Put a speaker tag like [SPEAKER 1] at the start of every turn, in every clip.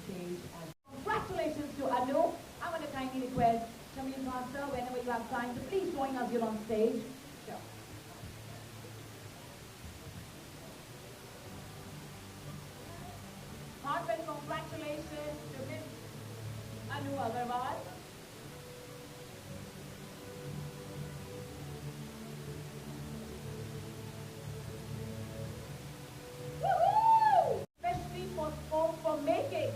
[SPEAKER 1] stage. And congratulations to Anu. I want to kindly request Shamil Master, whenever you have time, to please join us here on stage. Sure. Heartfelt congratulations to Miss Anu Agarwal. Especially for making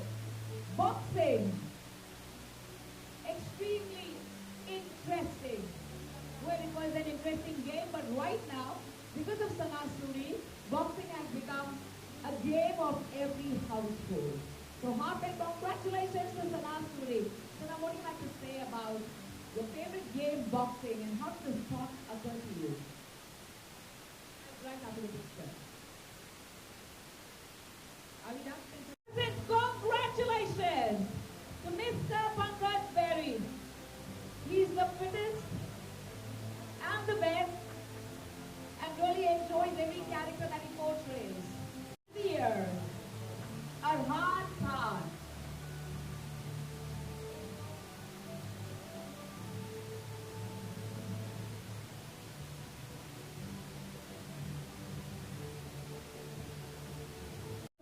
[SPEAKER 1] boxing extremely interesting. Well, it was an interesting game, but right now, because of Sana Suri, boxing has become a game of every household. So heartfelt congratulations to Sana Suri. Sana, what do you have to say about your favorite game, boxing, and how did the sport occur to you? Right after the picture. Are we done? Congratulations to Mr. Pankaj Berry. He's the fittest and the best and really enjoys every character that he portrays. Here, Arhan Khan.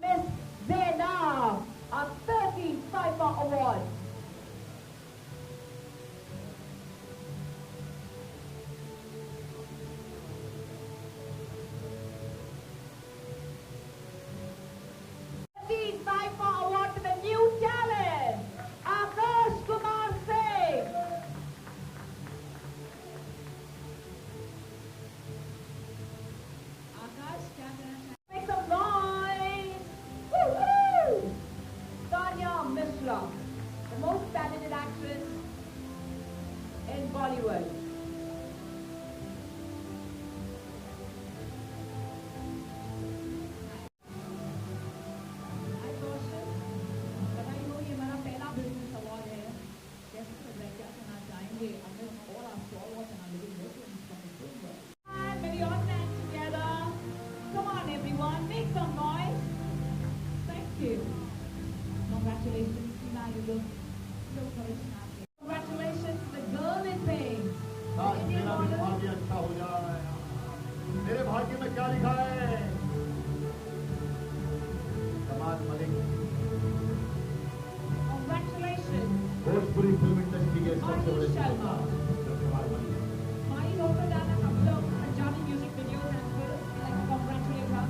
[SPEAKER 1] Miss Zainab, a 13th FIFA Award. FIFA Award to the new talent, Akash Kumar Singh. Akash, make some noise. Woo-hoo! Tanya Mishra, the most talented actress in Bollywood. Congratulations, Tina, you look so charismatic. Congratulations to the girl in pink.
[SPEAKER 2] मेरे भाग्य में क्या लिखा है? कमाल Malik.
[SPEAKER 1] Congratulations.
[SPEAKER 2] Bhojpuri film industry के सबसे बड़े
[SPEAKER 1] Sharma. He's also done a couple of Punjabi music videos and films. We'd like to congratulate her.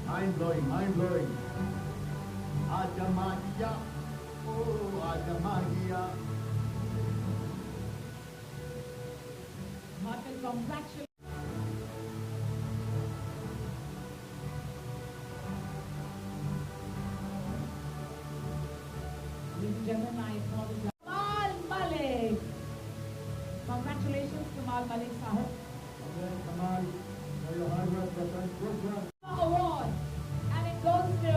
[SPEAKER 2] Mind blowing, mind blowing. Aaja Magiya, oh Aaja Magiya.
[SPEAKER 1] Heartfelt congratulations. Ladies and gentlemen, I apologize. Kamal Malik. Congratulations, Kamal Malik Sahib.
[SPEAKER 2] Kamal, for your hard work, good work.
[SPEAKER 1] Award, and it goes to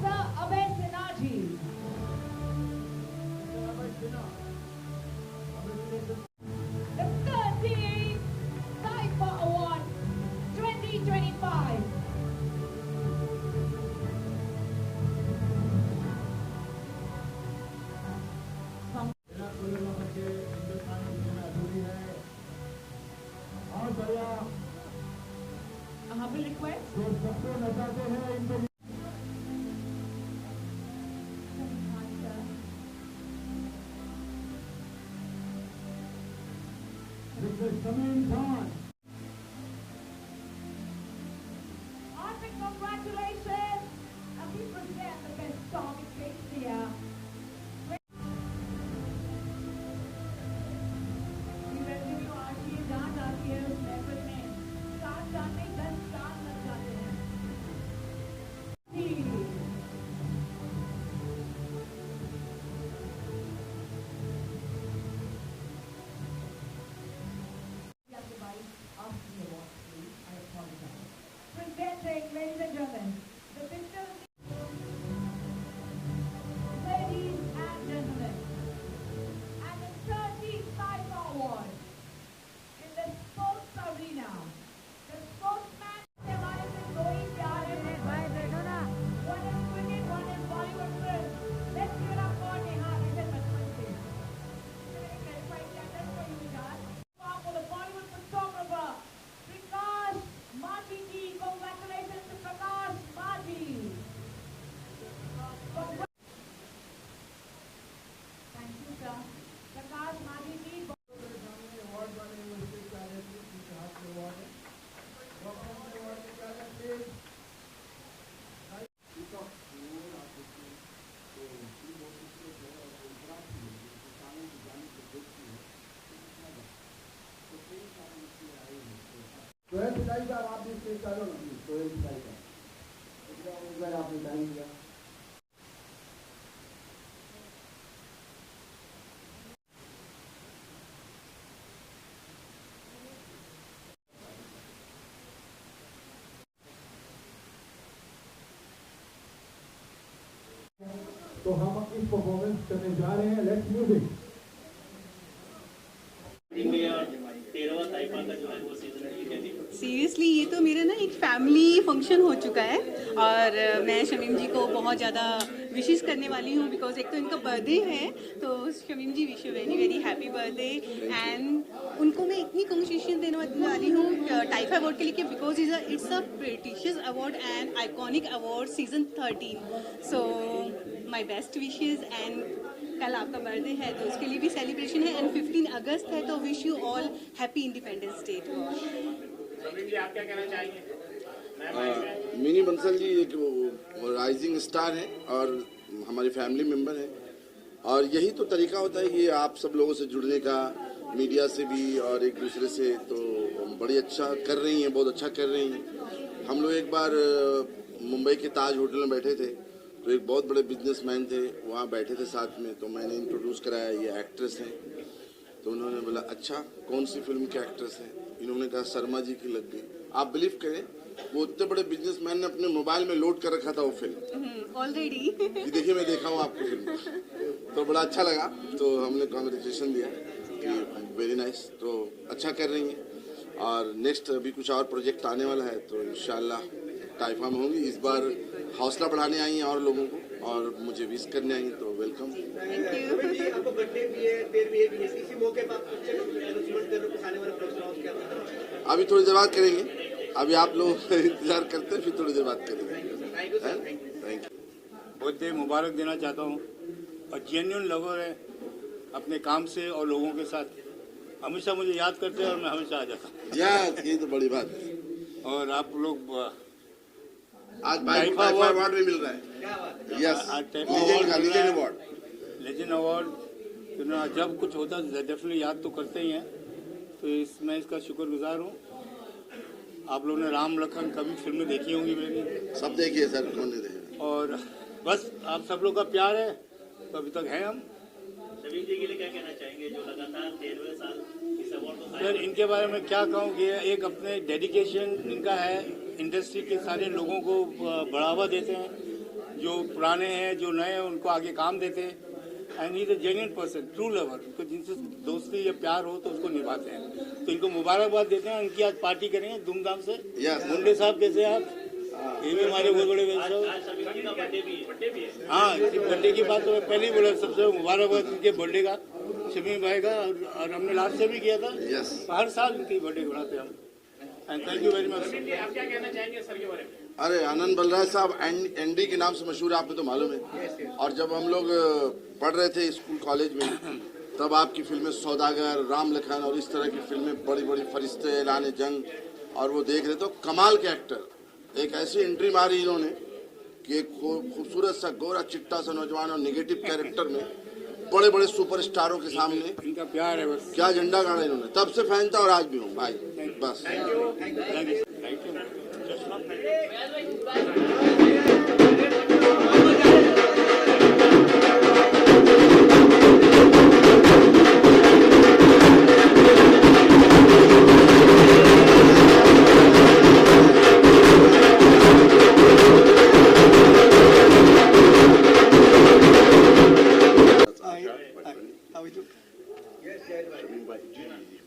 [SPEAKER 1] Sir Abhay Sinaji. The 13th Taifa Award 2025. A humble request. Heartfelt congratulations, and we present the best song in Shakespeare. We will give you Archie, Dance Archie, Method Name. Start Janne, then start Janne.
[SPEAKER 2] Sohail पिटाई साहब आप भी stage चालू ना please. Sohail पिटाई साहब एक बार आपने टाइम दिया। तो हम इस परफॉर्मेंस करने जा रहे हैं। Let's music.
[SPEAKER 3] सीरियसली ये तो मेरा ना एक फैमिली फंक्शन हो चुका है और मैं शमीम जी को बहुत ज़्यादा विशेस करने वाली हूँ बिकॉज एक तो इनका बर्थडे है। तो Shamim ji wish you very very happy birthday and उनको मैं इतनी कंग्रेचुलेशन देने वाली हूँ टाइफा अवार्ड के लिए because it's a prestigious award and iconic award season 13। So my best wishes and कल आपका बर्थडे है तो उसके लिए भी सेलिब्रेशन है एंड 15 अगस्त है तो wish you all happy independence day to all.
[SPEAKER 4] आप क्या कहना चाहेंगे?
[SPEAKER 5] मिनी बंसल जी एक राइजिंग स्टार है और हमारी फैमिली मेंबर है और यही तो तरीका होता है कि आप सब लोगों से जुड़ने का, मीडिया से भी और एक दूसरे से। तो बड़ी अच्छा कर रही हैं, बहुत अच्छा कर रही हैं। हम लोग एक बार मुंबई के ताज होटल में बैठे थे तो एक बहुत बड़े बिजनेसमैन थे वहाँ बैठे थे साथ में। तो मैंने इंट्रोड्यूस कराया, ये एक्ट्रेस हैं। तो उन्होंने बोला अच्छा कौन सी फिल्म के एक्ट्रेस हैं? इन्होंने कहा शर्मा जी की लग गई। आप बिलीव करें वो इतने बड़े बिजनेसमैन ने अपने मोबाइल में लोड कर रखा था वो फिल्म
[SPEAKER 3] ऑलरेडी।
[SPEAKER 5] देखिए मैं देखा हूँ आपकी फिल्म तो बड़ा अच्छा लगा। तो हमने कॉन्ग्रेचुलेशन दिया कि वेरी नाइस। तो अच्छा कर रही हैं और नेक्स्ट अभी कुछ और प्रोजेक्ट आने वाला है तो इंशाल्लाह टाइफा में होंगी। इस बार हौसला बढ़ाने आई हैं और लोगों को और मुझे विश करने आई हैं तो वेलकम।
[SPEAKER 4] आपको बर्थडे भी है, देर भी है, इसी मौके पर आप आने वाले प्रोग्राम क्या बताएं?
[SPEAKER 5] अभी थोड़ी देर बात करेंगे, अभी आप लोग इंतजार करते हैं, फिर थोड़ी देर बात करेंगे। Thank you.
[SPEAKER 6] बर्थडे मुबारक देना चाहता हूँ और जेन्युइन लवर है अपने काम से और लोगों के साथ। हमेशा मुझे याद करते हैं और मैं हमेशा आ जाता हूँ।
[SPEAKER 5] यार ये तो बड़ी बात है।
[SPEAKER 6] और आप लोग
[SPEAKER 5] आज टाइफा अवार्ड भी मिल रहा है। Yes, legend award.
[SPEAKER 6] Legend award जब कुछ होता है डेफिनेटली याद तो करते ही हैं। तो मैं इसका शुक्रगुजार हूँ। आप लोगों ने राम लखन कभी फिल्में देखी होंगी मेरी?
[SPEAKER 5] सब देखिए सर, कौन नहीं देखे।
[SPEAKER 6] और बस आप सब लोग का प्यार है तो अभी तक है हम।
[SPEAKER 4] शमीम जी के लिए क्या कहना चाहेंगे जो लगातार 13वें साल इस अवार्ड को?
[SPEAKER 6] सर इनके बारे में क्या कहूँ कि एक अपने डेडिकेशन इनका है, इंडस्ट्री के सारे लोगों को बढ़ावा देते हैं, जो पुराने हैं जो नए हैं उनको आगे काम देते हैं। And is a genuine person, true lover. तो जिनसे दोस्ती या प्यार हो तो उसको निभाते हैं। तो इनको मुबारकबाद देते हैं। उनकी आज पार्टी करेंगे धूमधाम से। मुंडे साहब कैसे आप? ये भी हमारे बहुत बड़े
[SPEAKER 4] बर्थडे भी है।
[SPEAKER 6] हाँ, बर्थडे की बात तो मैं पहले ही बोला, सबसे मुबारकबाद इनके बर्थडे का, शमीम भाई का। और हमने लास्ट से भी किया था। हर साल इनकी बर्थडे बनाते हैं हम। And thank you very much.
[SPEAKER 4] आप क्या कहना चाहेंगे सर के बारे में?
[SPEAKER 5] अरे आनंद बलराज साहब एनडी के नाम से मशहूर है, आपको तो मालूम है। और जब हम लोग पढ़ रहे थे स्कूल कॉलेज में तब आपकी फिल्में सौदागर, राम लखन और इस तरह की फिल्में बड़ी बड़ी फरिश्ते, ऐलान जंग और वो देख रहे तो कमाल के एक्टर। एक ऐसी एंट्री मारी इन्होंने कि एक खूबसूरत सा गोरा चिट्टा सा नौजवान और निगेटिव कैरेक्टर में बड़े बड़े सुपरस्टारों के सामने
[SPEAKER 6] इनका प्यार है बस।
[SPEAKER 5] क्या झंडा गाड़ा इन्होंने। तब से फैन था और आज भी हूँ भाई। बस
[SPEAKER 6] थैंक यू।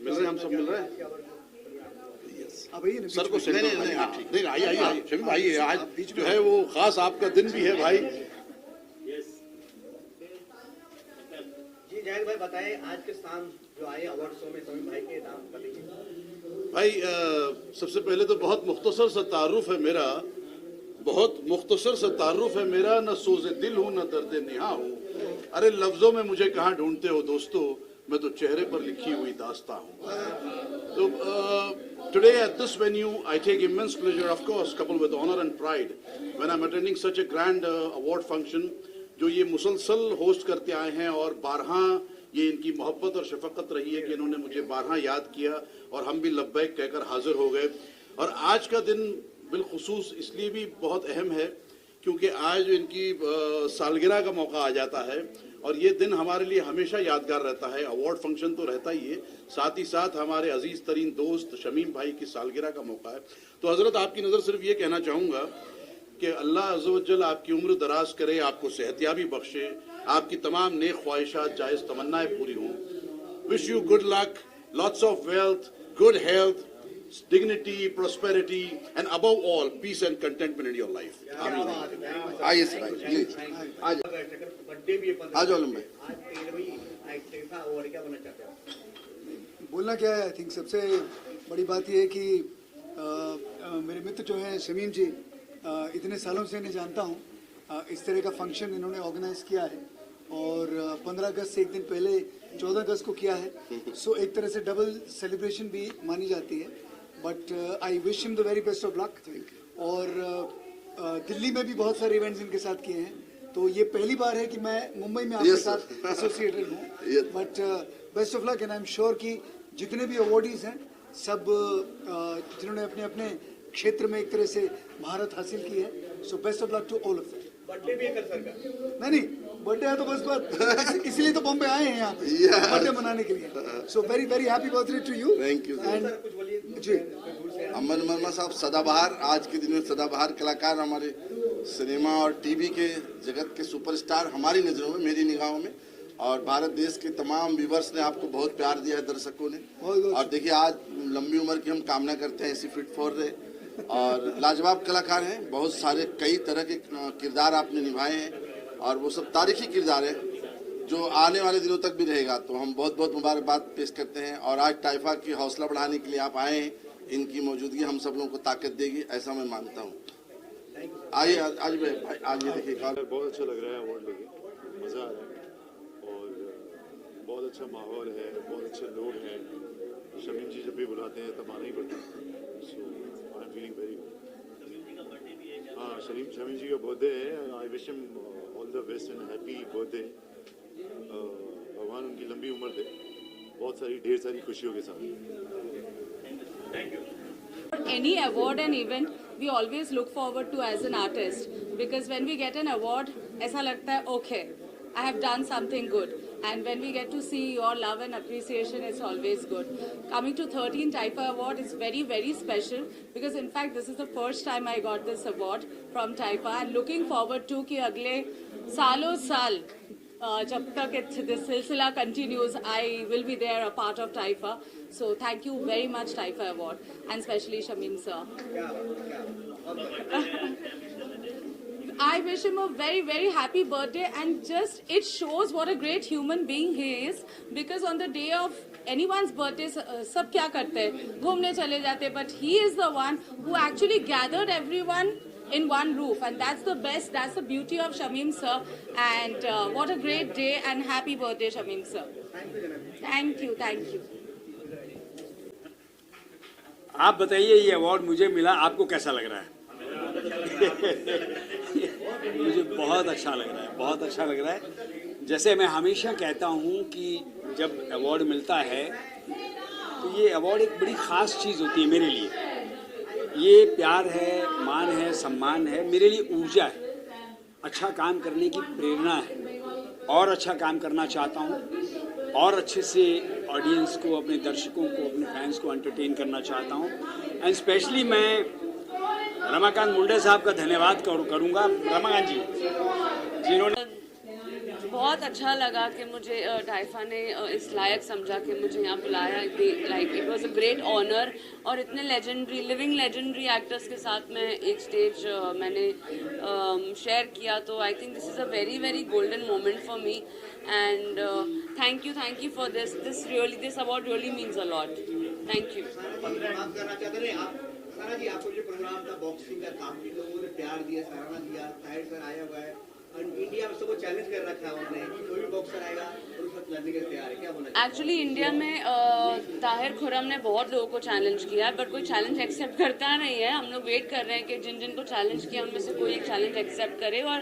[SPEAKER 5] मिल रहे हम सब मिल रहे हैं
[SPEAKER 7] सर को
[SPEAKER 5] नहीं आइए शमीम भाई, आज जो है वो खास आपका दिन भी है भाई।
[SPEAKER 4] जी जाहिर भाई बताएं आज के स्थान जो आए अवार्ड शो में शमीम भाई के नाम बताइए।
[SPEAKER 7] भाई सबसे पहले तो बहुत मुख्तसर सा तारुफ है मेरा, बहुत मुख्तसर सा तारुफ है मेरा। न सोज़े दिल हूँ न दर्द निहा हूँ। अरे लफ्जों में मुझे कहाँ ढूंढते हो दोस्तों, मैं तो चेहरे पर लिखी हुई दास्ता हूँ। तो today at this venue I take immense pleasure, of course coupled with honor and pride, when I'm attending such a grand award function जो ये मुसलसल होस्ट करते आए हैं। और 12 ये इनकी मोहब्बत और शफकत रही है कि इन्होंने मुझे 12 याद किया और हम भी लब्बैक कहकर हाजिर हो गए। और आज का दिन बिलखुसूस इसलिए भी बहुत अहम है क्योंकि आज इनकी सालगिरह का मौका आ जाता है और ये दिन हमारे लिए हमेशा यादगार रहता है। अवार्ड फंक्शन तो रहता ही है, साथ ही साथ हमारे अजीज तरीन दोस्त शमीम भाई की सालगिरह का मौका है। तो हजरत आपकी नज़र सिर्फ ये कहना चाहूँगा कि अल्लाह अज़्ज़ व जल आपकी उम्र दराज करे, आपको सेहतियाबी बख्शे, आपकी तमाम नेक ख्वाहिशात जायज़ तमन्नाएं पूरी हों। Wish you good luck, lots of wealth, good health, dignity, prosperity, and above all, peace and contentment in your life.
[SPEAKER 5] आइए सर, आइए जी, आज
[SPEAKER 4] बर्थडे भी है
[SPEAKER 5] आज आलम भाई।
[SPEAKER 4] आज 13वीं टैइफा अवार्ड क्या बनना चाहते हैं?
[SPEAKER 8] बोलना क्या है, आई थिंक सबसे बड़ी बात यह है कि मेरे मित्र जो हैं शमीम जी, इतने सालों से इन्हें जानता हूँ। इस तरह का फंक्शन इन्होंने ऑर्गेनाइज किया है और 15 अगस्त से एक दिन पहले 14 अगस्त को किया है। सो एक तरह से डबल सेलिब्रेशन भी मानी जाती है। But I wish him the very best of luck. और दिल्ली में भी बहुत सारे इवेंट्स इनके साथ किए हैं, तो ये पहली बार है कि मैं मुंबई में आपके साथ एसोसिएटेड हूँ। But best of luck and I am sure कि जितने भी अवार्डीज हैं सब जिन्होंने अपने अपने क्षेत्र में एक तरह से महारत हासिल की है, so best of luck to all of them.
[SPEAKER 4] Birthday भी है कल सर का?
[SPEAKER 8] नहीं, बर्थडे है तो बस बात इसलिए तो बॉम्बे आए हैं यहाँ बर्थडे मनाने के लिए। So very very happy birthday to you.
[SPEAKER 5] Thank you
[SPEAKER 8] and ji
[SPEAKER 5] Aman Verma साहब सदाबहार, आज के दिन में सदाबहार कलाकार, हमारे सिनेमा और टीवी के जगत के सुपरस्टार हमारी नज़रों में, मेरी निगाहों में, और भारत देश के तमाम व्यूवर्स ने आपको बहुत प्यार दिया है, दर्शकों ने। और देखिए आज लंबी उम्र की हम कामना करते हैं, ऐसी फिट फॉर रहे। और लाजवाब कलाकार हैं, बहुत सारे कई तरह के किरदार आपने निभाए हैं और वो सब तारीखी किरदार है जो आने वाले दिनों तक भी रहेगा। तो हम बहुत बहुत मुबारकबाद पेश करते हैं। और आज टाइफा की हौसला बढ़ाने के लिए आप आए हैं, इनकी मौजूदगी हम सब लोगों को ताकत देगी, ऐसा मैं मानता हूँ। आइए आज भाई, आज ये देखिए
[SPEAKER 9] बहुत अच्छा लग रहा है, अवार्ड लेके मज़ा आ रहा है और बहुत अच्छा माहौल है, बहुत अच्छे लोग हैं। शमीम जी जब भी बुलाते हैं तब आना ही पड़ता है। So I am feeling very good. हाँ, शमीम जी का बर्थडे है। I wish him all the best and happy birthday. भगवान उनकी लंबी उम्र दे, बहुत सारी ढेर सारी खुशियों के साथ।
[SPEAKER 10] Any award and event we always look forward to as an artist, because when we get an award ऐसा लगता है okay, I have done something good, and when we get to see your love and appreciation, it's always good. Coming to 13 Taifa Award is very very special, because in fact this is the first time I got this award from Taifa, and looking forward to कि अगले सालों साल जब तक this silsila continues, I will be there, a part of Taifa. So thank you very much Taifa Award, and especially Shamim sir. I wish him a very very happy birthday, and just it shows what a great human being he is, because on the day of anyone's birthday सब क्या करते हैं, घूमने चले जाते हैं, but he is the one who actually gathered everyone in one roof, and that's the best, that's the beauty of Shamim sir. And what a great day, and happy birthday Shamim sir. Thank you.
[SPEAKER 11] आप बताइए, ये award मुझे मिला, आपको कैसा लग रहा है? मुझे बहुत अच्छा लग रहा है, बहुत अच्छा लग रहा है। जैसे मैं हमेशा कहता हूँ कि जब अवार्ड मिलता है तो ये अवार्ड एक बड़ी ख़ास चीज़ होती है मेरे लिए। ये प्यार है, मान है, सम्मान है, मेरे लिए ऊर्जा है, अच्छा काम करने की प्रेरणा है, और अच्छा काम करना चाहता हूँ, और अच्छे से ऑडियंस को, अपने दर्शकों को, अपने फैंस को एंटरटेन करना चाहता हूँ। एंड स्पेशली मैं रमाकांत मुंडे साहब का धन्यवाद करूँगा, रमाकांत जी जिन्होंने
[SPEAKER 10] बहुत अच्छा लगा कि मुझे टाइफा ने इस लायक समझा कि मुझे यहाँ बुलाया। Like it was a great honour, और इतने लेजेंडरी, लिविंग लेजेंडरी एक्टर्स के साथ मैं एक स्टेज मैंने शेयर किया, तो I think this is a very very golden moment for me, and thank you for this award really means a lot. Thank you. सारा जी, आपको जो प्रोग्राम था बॉक्सिंग का, काफी लोगों ने प्यार दिया, सराहना दिया, साइड पर आया हुआ है,
[SPEAKER 4] इंडिया में सबको चैलेंज कर रखा है उन्होंने कि कोई भी बॉक्सर आएगा और उस वक्त लड़ने के लिए तैयार है, क्या बोलना चाहिए?
[SPEAKER 10] एक्चुअली इंडिया में ताहिर खुरम ने बहुत लोगों को चैलेंज किया, बट कोई चैलेंज एक्सेप्ट करता नहीं है। हम लोग वेट कर रहे हैं कि जिन जिन को चैलेंज किया उनमें से कोई एक चैलेंज एक्सेप्ट करे, और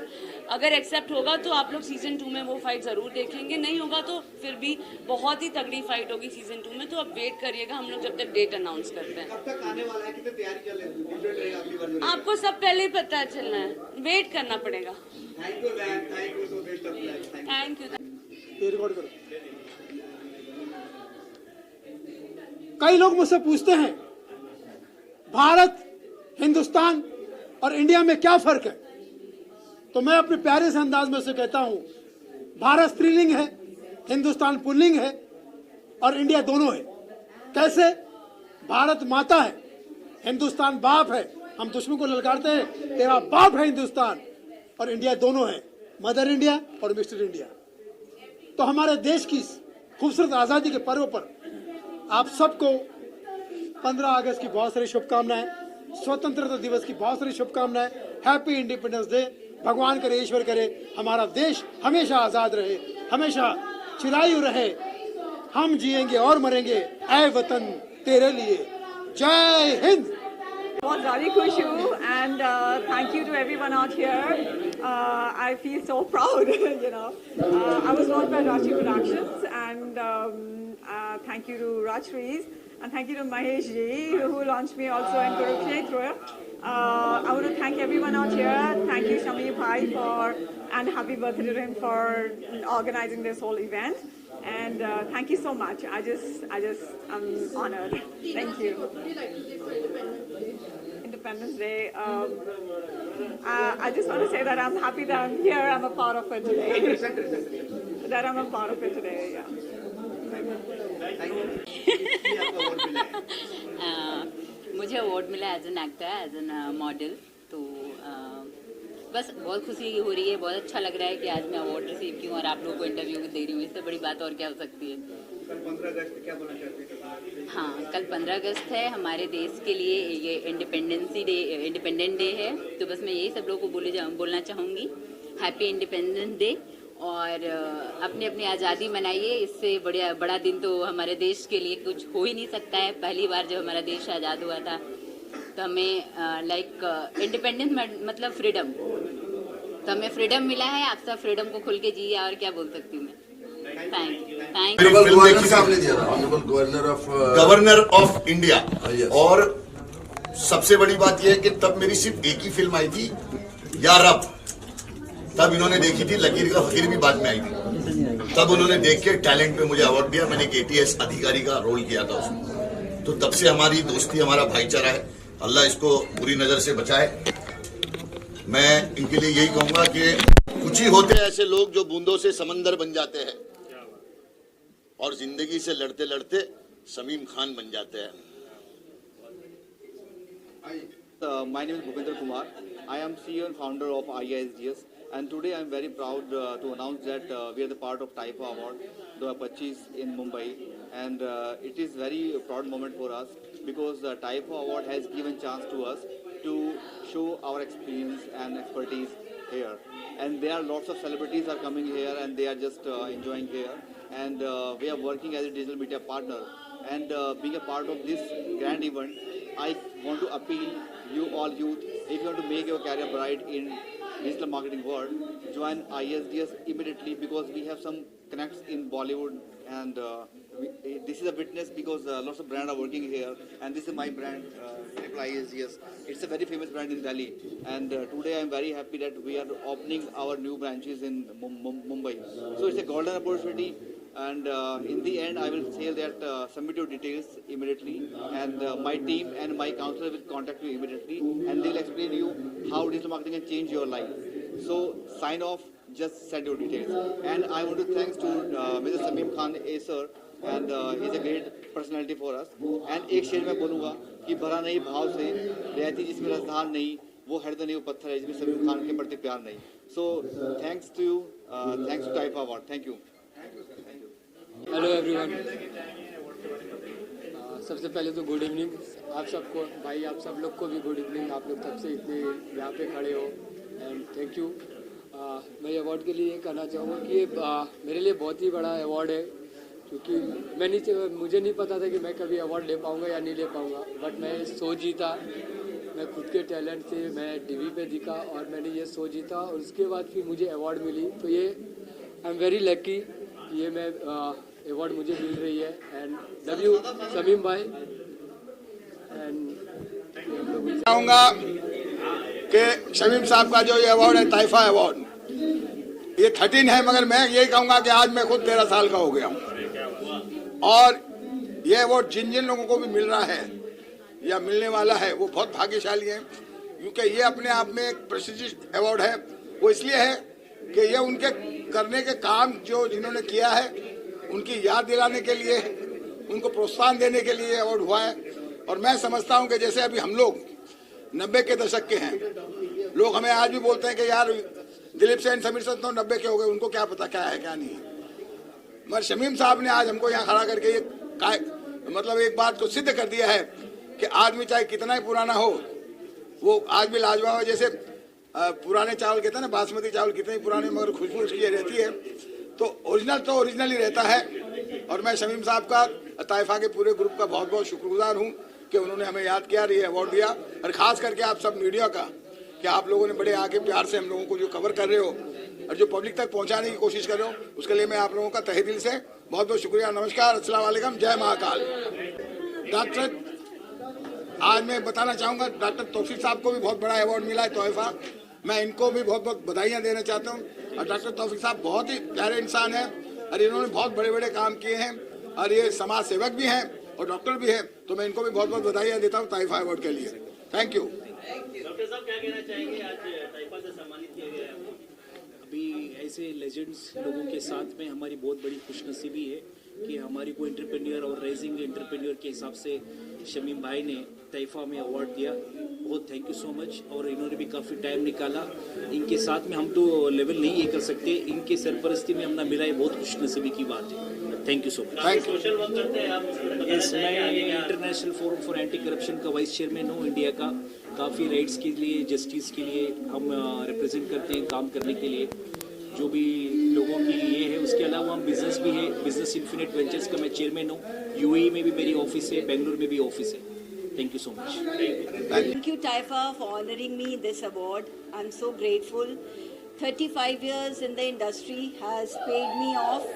[SPEAKER 10] अगर एक्सेप्ट होगा तो आप लोग सीजन 2 में वो फाइट जरूर देखेंगे, नहीं होगा तो फिर भी बहुत ही तगड़ी फाइट होगी सीजन 2 में। तो अब वेट करिएगा, हम लोग जब तक डेट अनाउंस करते हैं।
[SPEAKER 4] कब तक आने वाला है, कितनी तैयारी चल रही है?
[SPEAKER 10] आपको सब पहले ही पता चलना है, वेट करना पड़ेगा।
[SPEAKER 4] Thank you ma'am, thank you, so best of luck.
[SPEAKER 10] Thank you.
[SPEAKER 12] ये रिकॉर्ड करो। कई लोग मुझसे पूछते हैं भारत, हिंदुस्तान और इंडिया में क्या फर्क है, तो मैं अपने प्यारे से अंदाज में से कहता हूं, भारत स्त्रीलिंग है, हिंदुस्तान पुल्लिंग है और इंडिया दोनों है। कैसे? भारत माता है, हिंदुस्तान बाप है। हम दुश्मन को ललकारते हैं, तेरा बाप है हिंदुस्तान, और इंडिया दोनों है, मदर इंडिया और मिस्टर इंडिया। तो हमारे देश की खूबसूरत आज़ादी के पर्व पर आप सबको 15 अगस्त की बहुत सारी शुभकामनाएं, स्वतंत्रता दिवस की बहुत सारी शुभकामनाएं, हैप्पी इंडिपेंडेंस डे। भगवान करे, ईश्वर करे, हमारा देश हमेशा आज़ाद रहे, हमेशा चिरायु रहे। हम जिएंगे और मरेंगे ऐ वतन तेरे लिए। जय हिंद।
[SPEAKER 13] बहुत ज़्यादा खुश हूँ and thank you to everyone out here. I feel so proud, you know. I was launched by Rachi Productions and thank you to Rajshrees and thank you to Mahesh ji who launched me also in Kurukshetra. I want to thank everyone out here. Thank you Shami Bhai and happy birthday to him for organizing this whole event. And thank you so much. I'm honored. Thank you. Independence Day. I just want to say that I'm happy that I'm here. I'm a part of it today. That I'm a part of it today. Yeah.
[SPEAKER 14] मुझे award मिला as an actor, as an model. तो बस बहुत खुशी हो रही है, बहुत अच्छा लग रहा है कि आज मैं अवार्ड रिसीव की हूँ और आप लोगों को इंटरव्यू दे रही हूँ। इससे बड़ी बात और क्या हो सकती है।
[SPEAKER 4] कल 15 अगस्त क्या बोलना चाहते हैं?
[SPEAKER 14] हाँ, कल 15 अगस्त है, हमारे देश के लिए ये इंडिपेंडेंट डे है। तो बस मैं यही सब लोगों को बोलना चाहूँगी, हैप्पी इंडिपेंडेंस डे। और अपनी अपनी आज़ादी मनाइए। इससे बड़ा दिन तो हमारे देश के लिए कुछ हो ही नहीं सकता है। पहली बार जब हमारा देश आज़ाद हुआ था तो हमें इंडिपेंडेंस मतलब फ्रीडम, तो हमें फ्रीडम मिला है। आप सब फ्रीडम को खुल के जिए, और क्या बोल सकती हूँ मैं। Thank you.
[SPEAKER 15] Governor of India. और सबसे बड़ी बात यह है कि तब मेरी सिर्फ एक ही फिल्म आई थी, या रब, तब इन्होंने देखी थी। लकीर का फकीर भी बाद में आई थी। तब उन्होंने देख के टैलेंट पे मुझे अवार्ड दिया। मैंने एक ATS अधिकारी का रोल किया था उसमें। तो तब से हमारी दोस्ती, हमारा भाईचारा है। अल्लाह इसको बुरी नजर से बचाए। मैं इनके लिए यही कहूंगा कि कुछ ही होते हैं ऐसे लोग जो बूंदों से समंदर बन जाते हैं और जिंदगी से लड़ते लड़ते समीम खान बन जाते हैं।
[SPEAKER 16] My name is Bhupendra Kumar. I am CEO and founder of IISDS, and today I am very proud to announce that we are the part of Taifa Award 2025 in Mumbai, and it is very proud moment for us because Taifa Award has given chance to us to show our experience and expertise here. And there are lots of celebrities are coming here and they are just enjoying here, and we are working as a digital media partner. And being a part of this grand event, I want to appeal you all youth, if you want to make your career bright in digital marketing world, join ISDS immediately because we have some connects in Bollywood, and this is a witness because lots of brands are working here, and this is my brand, ISDS. It's a very famous brand in Delhi, and today I am very happy that we are opening our new branches in Mumbai. So it's a golden opportunity. And in the end, I will say that submit your details immediately, and my team and my counselor will contact you immediately, and they will explain you how digital marketing can change your life. So sign off, just send your details. And I want to thanks to Mr. Sameem Khan sir, and he's a great personality for us. And एक शेर मैं बोलूँगा कि भरा नहीं भाव से रहती जिसमें रसधार नहीं, वो हृदय नहीं वो पत्थर है जिसमें समीम खान के प्रति प्यार नहीं. So thanks to you, thanks to Taifa Award. Thank you.
[SPEAKER 17] Hello everyone, सबसे पहले तो गुड इवनिंग आप सबको, भाई आप सब लोग को भी गुड इवनिंग। आप लोग तब से इतने यहाँ पे खड़े हो, एंड थैंक यू। मैं अवार्ड के लिए ये कहना चाहूँगा कि ये मेरे लिए बहुत ही बड़ा अवार्ड है, क्योंकि मुझे नहीं पता था कि मैं कभी अवार्ड ले पाऊँगा या नहीं ले पाऊँगा, बट मैं शो जीता। मैं खुद के टैलेंट से मैं टीवी पे दिखा और मैंने ये शो जीता और उसके बाद फिर मुझे अवार्ड मिली। तो ये आई एम वेरी लकी, ये मैं अवार्ड मुझे मिल रही है। एंड लव यू शमीम भाई। एंड
[SPEAKER 6] चाहूँगा कि शमीम साहब का जो ये अवार्ड है ताइफा अवार्ड, ये 13 है, मगर मैं यही कहूँगा कि आज मैं खुद 13 साल का हो गया हूँ। और ये अवार्ड जिन जिन लोगों को भी मिल रहा है या मिलने वाला है वो बहुत भाग्यशाली है, क्योंकि ये अपने आप में एक प्रेस्टीजियस अवार्ड है। वो इसलिए है कि ये उनके करने के काम जो जिन्होंने किया है उनकी याद दिलाने के लिए, उनको प्रोत्साहन देने के लिए अवार्ड हुआ है। और मैं समझता हूँ कि जैसे अभी हम लोग 90 के दशक के हैं, लोग हमें आज भी बोलते हैं कि यार दिलीप सेन समीर सेन तो 90 के हो गए, उनको क्या पता क्या है क्या नहीं है। मगर शमीम साहब ने आज हमको यहाँ खड़ा करके ये मतलब एक बात को सिद्ध कर दिया है कि आदमी चाहे कितना ही पुराना हो वो आज भी लाजवाब है। जैसे पुराने चावल कहते हैं ना, बासमती चावल कितने ही पुराने मगर खुशबू उसकी ये रहती है, तो ओरिजिनल ही रहता है। और मैं शमीम साहब का, ताइफा के पूरे ग्रुप का बहुत बहुत शुक्रगुजार हूँ कि उन्होंने हमें याद किया, ये अवार्ड दिया। और खास करके आप सब मीडिया का कि आप लोगों ने बड़े आगे प्यार से हम लोगों को जो कवर कर रहे हो और जो पब्लिक तक पहुँचाने की कोशिश कर रहे हो, उसके लिए मैं आप लोगों का तहे दिल से बहुत बहुत शुक्रिया। नमस्कार, अस्सलाम वालेकुम, जय महाकाल। डॉक्टर, आज मैं बताना चाहूँगा डॉक्टर तौफीक साहब को भी बहुत बड़ा अवार्ड मिला है तोहफा, मैं इनको भी बहुत बहुत बधाइयाँ देना चाहता हूँ। और डॉक्टर तौफीक साहब बहुत ही प्यारे इंसान हैं और इन्होंने बहुत बड़े बड़े काम किए हैं और ये समाज सेवक भी हैं और डॉक्टर भी हैं, तो मैं इनको भी बहुत बहुत बधाइयाँ देता हूँ ताइफा अवार्ड के लिए। Thank you.
[SPEAKER 4] डॉक्टर साहब क्या कहना चाहेंगे, आज ताइफा से सम्मानित किया गया है?
[SPEAKER 18] अभी ऐसे लेजेंड्स लोगों के साथ में हमारी बहुत बड़ी खुशनसीबी है कि हमारी को एंटरप्रेन्योर और रेजिंग एंटरप्रेन्योर के हिसाब से शमीम भाई ने ताइफा में अवार्ड दिया। बहुत थैंक यू सो मच। और इन्होंने भी काफ़ी टाइम निकाला, इनके साथ में हम तो लेवल नहीं ये कर सकते, इनके सरपरस्ती में हमने मिला, ये बहुत खुशनसीबी की बात है। Thank you so much.
[SPEAKER 4] Social work करते हैं आप?
[SPEAKER 18] यस, मैं international forum for anti corruption का वाइस चेयरमैन हूँ इंडिया का। काफ़ी राइट्स के लिए, जस्टिस के लिए हम रिप्रेजेंट करते हैं काम करने के लिए जो भी लोगों की ये है। उसके अलावा हम बिजनेस भी है, बिजनेस इन्फिनिट वेंचर्स का मैं चेयरमैन हूँ। यूएई में भी मेरी ऑफिस है, बेंगलुरु में भी ऑफिस है। Thank you so much.
[SPEAKER 19] Thank you, Taifa, for honoring me this award. I'm so grateful. 35 years in the industry has paid me off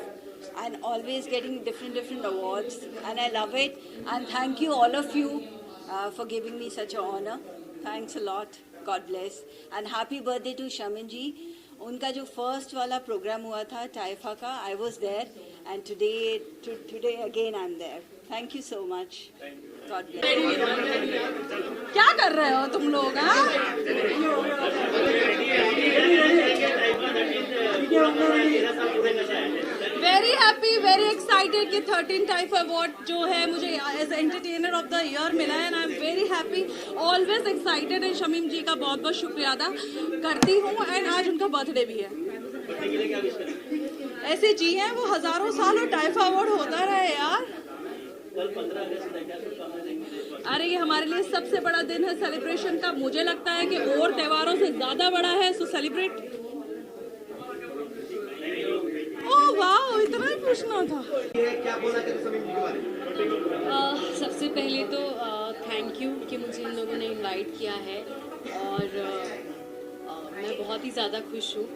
[SPEAKER 19] and always getting different awards, and I love it. And thank you all of you for giving me such an honor. Thanks a lot. God bless. And happy birthday to Shamin ji. उनका जो first वाला programme हुआ था टाइफा का, I was there, and today again I'm there. Thank you so much. God bless.
[SPEAKER 10] क्या कर रहे हो तुम लोग? वेरी हैप्पी, वेरी एक्साइटेड कि 13 टाइप अवार्ड जो है मुझे as entertainer of the year मिला है, and I am very happy, always excited. And Shamim ji का बहुत बहुत शुक्रिया अदा करती हूँ। एंड आज उनका बर्थडे भी है। ऐसे जी हैं वो हजारों साल और टाइफा अवार्ड होता रहे यार। अरे ये हमारे लिए सबसे बड़ा दिन है सेलिब्रेशन का। मुझे लगता है कि और त्योहारों से ज्यादा बड़ा है, सो सेलिब्रेट। ओह वाह, इतना ही पूछना था।
[SPEAKER 4] क्या बोलना चाहते हैं समीम जी के बारे में?
[SPEAKER 20] सबसे पहले तो थैंक यू कि मुझे इन लोगों ने इनवाइट किया है और मैं बहुत ही ज़्यादा खुश हूँ।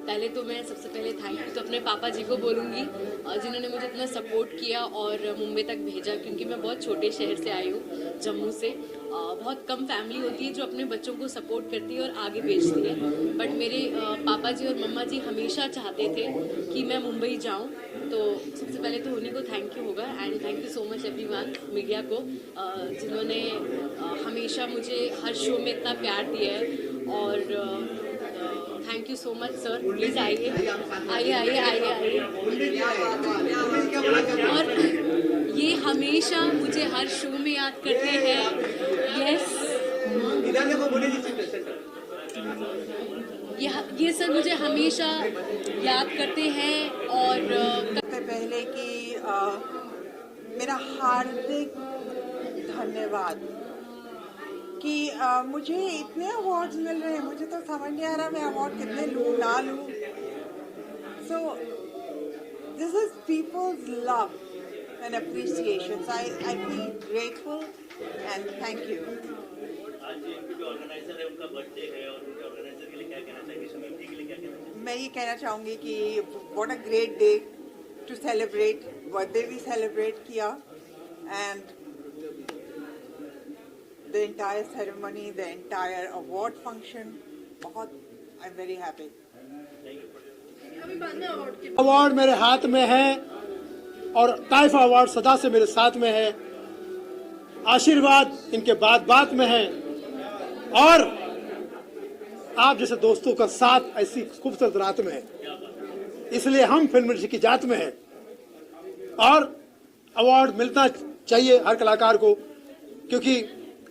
[SPEAKER 20] पहले तो मैं सबसे पहले थैंक यू तो अपने पापा जी को बोलूँगी जिन्होंने मुझे इतना सपोर्ट किया और मुंबई तक भेजा, क्योंकि मैं बहुत छोटे शहर से आई हूँ, जम्मू से। बहुत कम फैमिली होती है जो अपने बच्चों को सपोर्ट करती है और आगे भेजती है, बट मेरे पापा जी और मम्मा जी हमेशा चाहते थे कि मैं मुंबई जाऊँ। तो सबसे पहले तो उन्हीं को थैंक यू होगा। And thank you so much everyone, media को जिन्होंने हमेशा मुझे हर शो में इतना प्यार दिया है। और thank you so much sir, please आइए आइए आइए आइए आइए। और ये हमेशा मुझे हर शो में याद करते हैं। यस, ये सर मुझे हमेशा याद करते हैं। और
[SPEAKER 21] पहले कि मेरा हार्दिक धन्यवाद कि मुझे इतने अवार्ड्स मिल रहे हैं, मुझे तो समझ नहीं आ रहा मैं अवार्ड कितने लूँ ना लूँ. So this is people's love and appreciation. So I feel grateful and thank you.
[SPEAKER 4] आज इनके जो ऑर्गेनाइजर है उनका बर्थडे है और उनके ऑर्गेनाइजर के लिए क्या कहना चाहिए, शमीम जी के लिए क्या कहना चाहिए?
[SPEAKER 21] मैं ये कहना चाहूँगी कि what a great day to celebrate. Birthday भी सेलिब्रेट किया and the entire ceremony, the entire award function, बहुत I'm very happy.
[SPEAKER 12] अवार्ड मेरे हाथ में है और टाइफा अवार्ड सदा से मेरे साथ में है. आशीर्वाद इनके बात में है और आप जैसे दोस्तों का साथ ऐसी खूबसूरत रात में है. इसलिए हम फिल्म इंडस्ट्री की जात में है और अवार्ड मिलना चाहिए हर कलाकार को, क्योंकि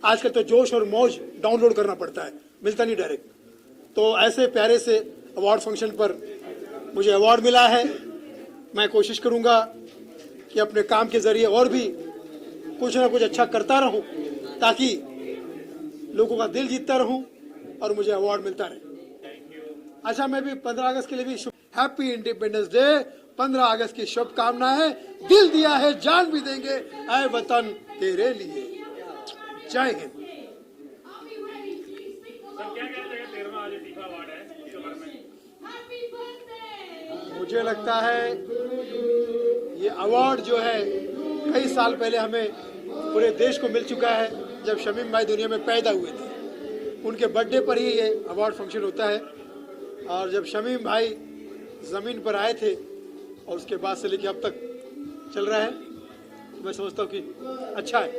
[SPEAKER 12] आजकल तो जोश और मौज डाउनलोड करना पड़ता है, मिलता नहीं डायरेक्ट. तो ऐसे प्यारे से अवार्ड फंक्शन पर मुझे अवार्ड मिला है. मैं कोशिश करूंगा कि अपने काम के जरिए और भी कुछ ना कुछ अच्छा करता रहूं ताकि लोगों का दिल जीतता रहूं और मुझे अवार्ड मिलता रहे. अच्छा, मैं भी 15 अगस्त के लिए भी हैप्पी इंडिपेंडेंस डे. 15 अगस्त की शुभकामनाएं. दिल दिया है जान भी देंगे ऐ वतन तेरे लिए. जय हिंद. मुझे लगता है ये अवार्ड जो है कई साल पहले हमें पूरे देश को मिल चुका है. जब शमीम भाई दुनिया में पैदा हुए थे उनके बर्थडे पर ही ये अवार्ड फंक्शन होता है. और जब शमीम भाई ज़मीन पर आए थे और उसके बाद से लेकर अब तक चल रहा है, तो मैं समझता हूँ कि अच्छा है.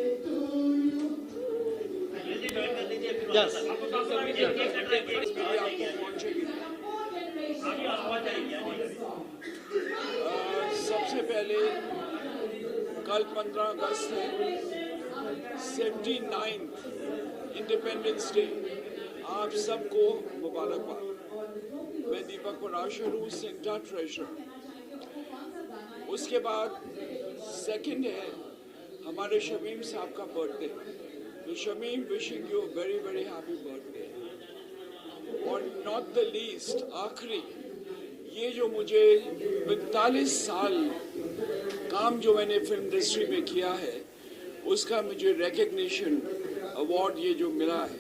[SPEAKER 12] यस.
[SPEAKER 1] सबसे पहले कल 15 अगस्त है, 79th इंडिपेंडेंस डे. आप सबको मुबारकबाद. मैं दीपक पराशर हूँ, सेंटा ट्रेजरर. उसके बाद सेकंड है हमारे शमीम साहब का बर्थडे. तो Shamim, wishing you very very happy birthday. और नॉट द लीस्ट, आखिरी, ये जो मुझे 45 साल काम जो मैंने फिल्म इंडस्ट्री में किया है उसका मुझे रिकग्निशन अवार्ड ये जो मिला है,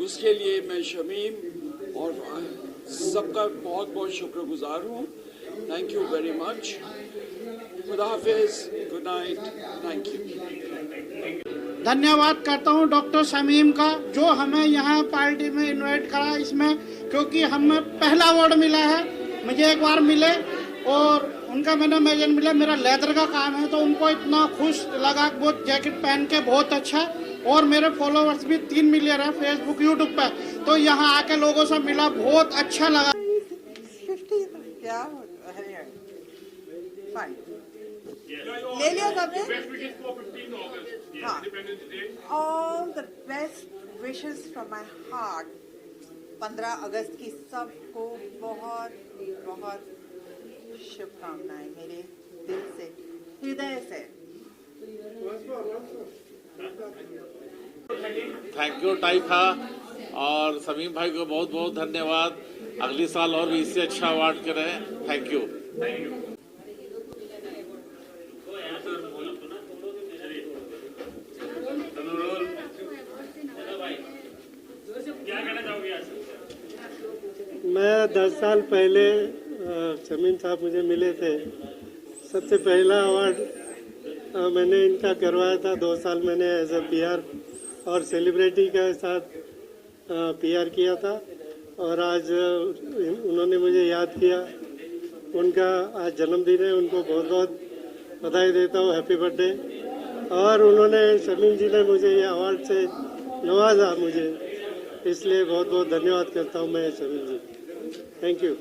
[SPEAKER 1] उसके लिए मैं शमीम और सबका बहुत बहुत शुक्रगुजार हूँ. Thank you very much. खुदा हाफिज, गुड नाइट, थैंक यू.
[SPEAKER 22] धन्यवाद करता हूँ डॉक्टर शमीम का जो हमें यहाँ पार्टी में इनवाइट करा इसमें, क्योंकि हमें पहला अवार्ड मिला है. मुझे एक बार मिले और उनका मैंने मैगजीन मिला. मेरा लेदर का काम है तो उनको इतना खुश लगा, वो जैकेट पहन के बहुत अच्छा. और मेरे फॉलोवर्स भी 3 मिलियन है फेसबुक यूट्यूब पे. तो यहाँ आके लोगों से मिला, बहुत अच्छा लगा.
[SPEAKER 21] 50 क्या फाइन ले लिया सबने. हाँ, all the best wishes from my heart. 15 अगस्त की सबको बहुत बहुत शुभकामनाएं मेरे दिल से, हृदय से.
[SPEAKER 23] थैंक यू टाइफा और शमीम भाई को बहुत बहुत धन्यवाद. अगले साल और भी इससे अच्छा अवार्ड करें. Thank you.
[SPEAKER 24] मैं 10 साल पहले शमीम साहब मुझे मिले थे. सबसे पहला अवार्ड मैंने इनका करवाया था. 2 साल मैंने एज ए पीआर और सेलिब्रिटी के साथ पीआर किया था. और आज उन्होंने मुझे याद किया. उनका आज जन्मदिन है, उनको बहुत बहुत बधाई देता हूँ. Happy birthday. और उन्होंने, शमीम जी ने मुझे ये अवार्ड से नवाजा मुझे, इसलिए बहुत बहुत धन्यवाद करता हूँ मैं शमीम जी. Thank you.